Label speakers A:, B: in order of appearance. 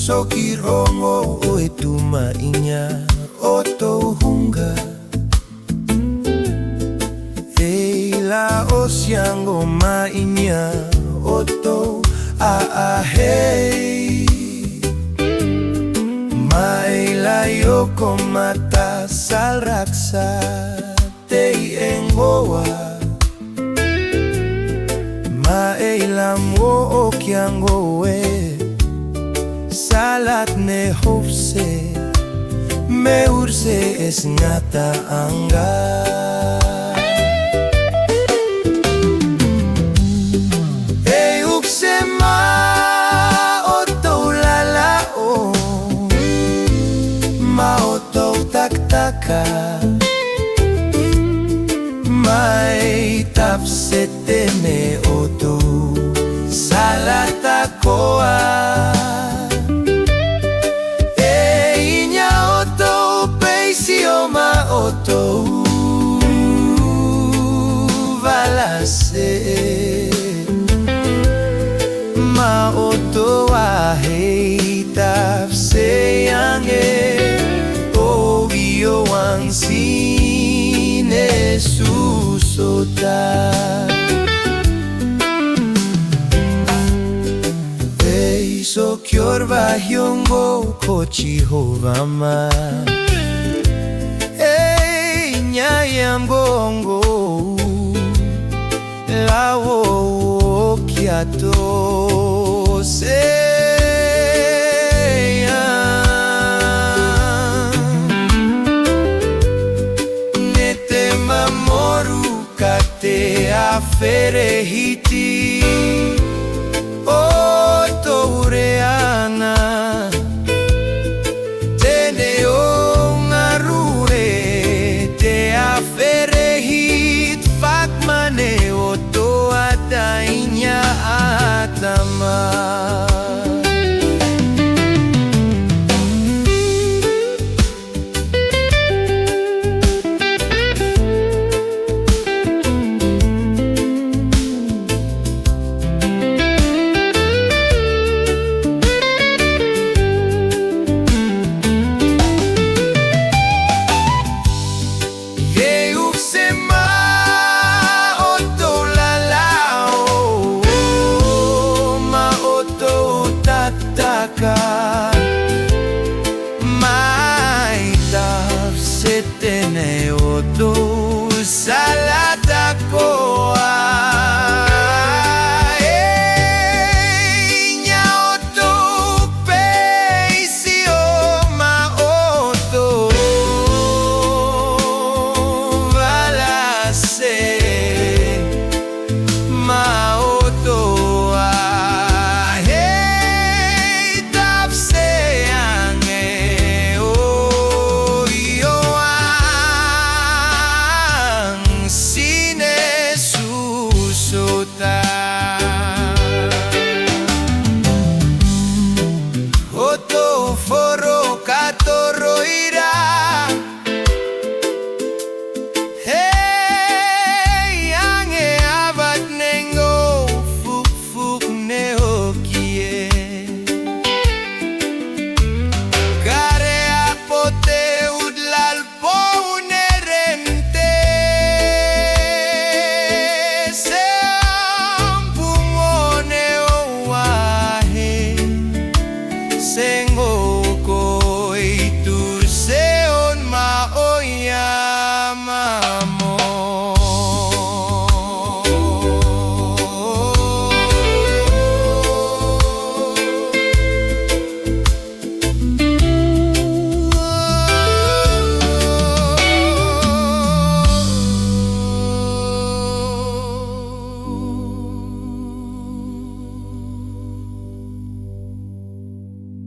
A: Sakiroa o RotuMa inya oto hunga Eila o siango ma inya oto hei Maila yoko mata sal raksa tei engoa Maila mo o kiango Salat ne hofse me urse es ngata angga E ukse ma oto lalao Ma oto tak-taka Mai tapsete me oto salatakoa Oto valase ma oto ahei tafse yange o iyo ang sine susota Eiso kyorva hyongo kochi hovama Nyayambongo lawo kiato seya Nete mamoru kate aferehiti Oto ureana Ferehit fakmane oto adainya atama Mai tafsetene oto salatakoa Nya oto peisio ma oto valase ma oto sine susota